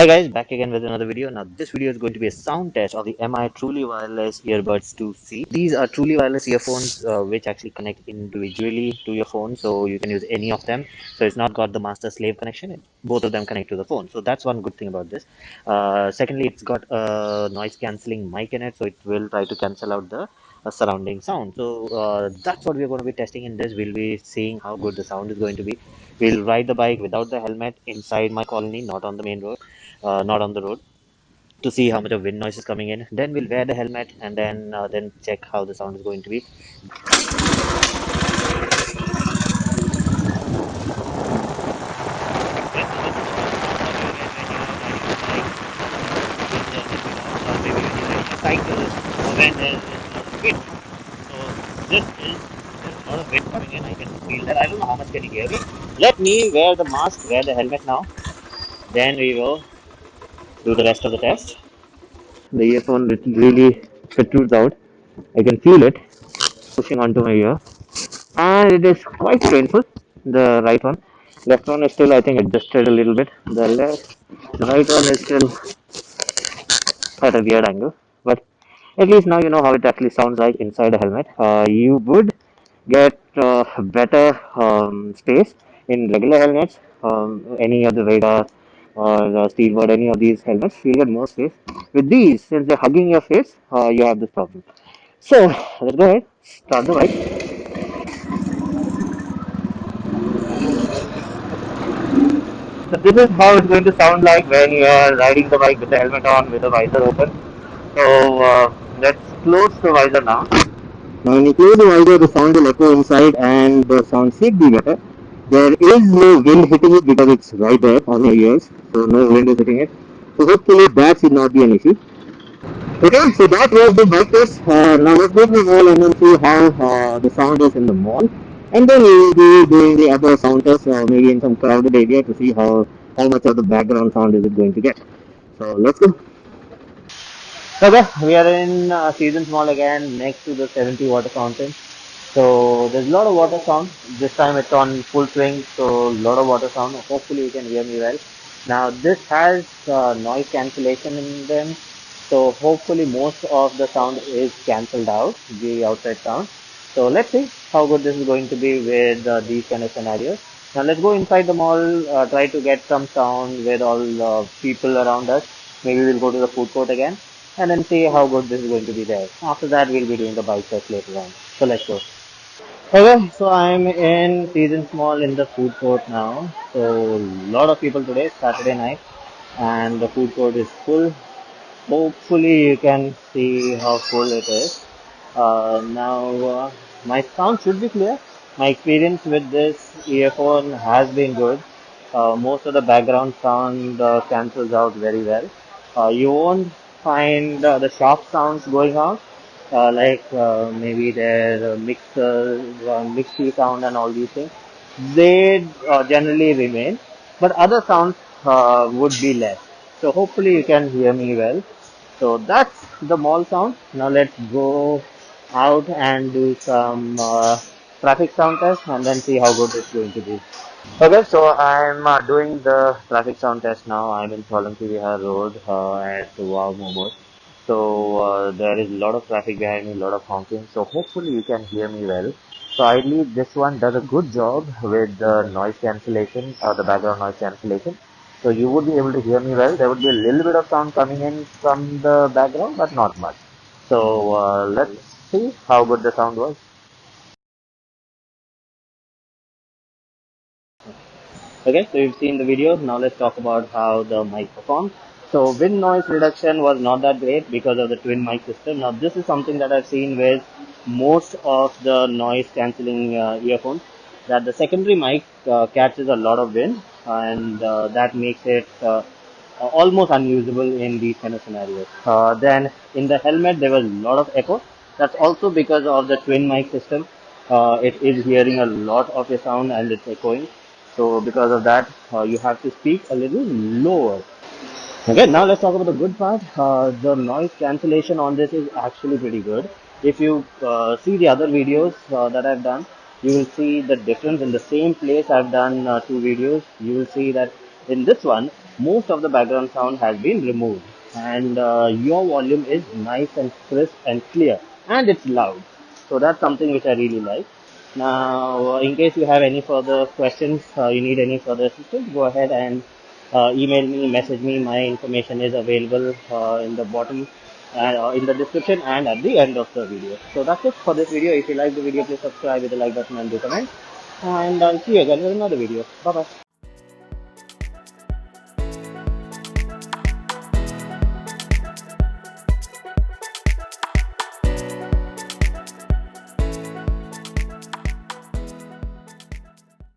Hi guys, back again with another video. Now this video is going to be a sound test of the Mi Truly Wireless Earbuds 2C. These are truly wireless earphones which actually connect individually to your phone, so you can use any of them. So it's not got the master-slave connection. Both of them connect to the phone. So that's one good thing about this. Secondly, it's got a noise-canceling mic in it, so it will try to cancel out the surrounding sound. So that's what we're going to be testing in this. We'll be seeing how good the sound is going to be. We'll ride the bike without the helmet inside my colony, not on the main road, not on the road, to see how much of wind noise is coming in. Then we'll wear the helmet and then check how the sound is going to be. Cycle when there is a lot of wind. So this is there's a lot of wind coming in. I can feel that. I don't know how much can you hear me. Let me wear the mask, wear the helmet now. Then we will do the rest of the test. The earphone really protrudes out. I can feel it pushing onto my ear, and it is quite painful. The right one, left one is still I think adjusted a little bit. The right one is still at a weird angle, but at least now you know how it actually sounds like inside a helmet. You would get better space in regular helmets. Any of the Vega or Steelboard, any of these helmets, you get more space. With these, since they're hugging your face, you have this problem. So let's go ahead, start the bike. So this is how it's going to sound like when you are riding the bike with the helmet on, with the visor open. So let's close the visor now. Now when you close the visor, the sound will echo inside and the sound should be better. There is no wind hitting it because it's right there on your ears, so no wind is hitting it. So hopefully that should not be an issue. Okay, so that was the bike test. Now let's go to the mall and then see how the sound is in the mall. And then we will be doing the other sound test, maybe in some crowded area to see how much of the background sound is it going to get. So let's go. Okay, we are in Seasons Mall again, next to the 70 water fountain. So there's a lot of water sound. This time it's on full swing, so a lot of water sound. Hopefully you can hear me well. Now this has noise cancellation in them, so hopefully most of the sound is cancelled out, the outside sound. So let's see how good this is going to be with these kind of scenarios. Now let's go inside the mall, try to get some sound with all people around us. Maybe we'll go to the food court again and then see how good this is going to be there. After that, we'll be doing the bike test later on. So let's go. Okay, so I'm in Seasons Mall in the food court now. So a lot of people today, Saturday night, and the food court is full. Hopefully you can see how full it is. Now my sound should be clear. My experience with this earphone has been good. Most of the background sound cancels out very well. You won't find the sharp sounds going out, like maybe their mixy sound and all these things. They generally remain, but other sounds would be less. So hopefully you can hear me well. So that's the mall sound. Now let's go out and do some traffic sound test and then see how good it's going to be. Okay, so I'm doing the traffic sound test now. I'm in Solanki Vihar Road at Wow Momos. So there is a lot of traffic behind me, a lot of honking. So hopefully you can hear me well. So I believe this one does a good job with the noise cancellation or the background noise cancellation. So you would be able to hear me well. There would be a little bit of sound coming in from the background, but not much. So let's see how good the sound was. Okay, so you've seen the video. Now let's talk about how the mic performs. So wind noise reduction was not that great because of the twin mic system. Now this is something that I've seen with most of the noise cancelling earphones, that the secondary mic catches a lot of wind, and that makes it almost unusable in these kind of scenarios. Then in the helmet there was a lot of echo. That's also because of the twin mic system. It is hearing a lot of your sound and it's echoing. So because of that, you have to speak a little lower. Okay, now let's talk about the good part. The noise cancellation on this is actually pretty good. If you see the other videos that I've done, you will see the difference in the same place. I've done two videos. You will see that In this one, most of the background sound has been removed, and your volume is nice and crisp and clear, and it's loud. So that's something which I really like. Now, in case you have any further questions, you need any further assistance, go ahead and email me, message me. My information is available in the bottom, in the description, and at the end of the video. So that's it for this video. If you like the video, please subscribe with the like button and do comment. And I'll see you again with another video. Bye bye.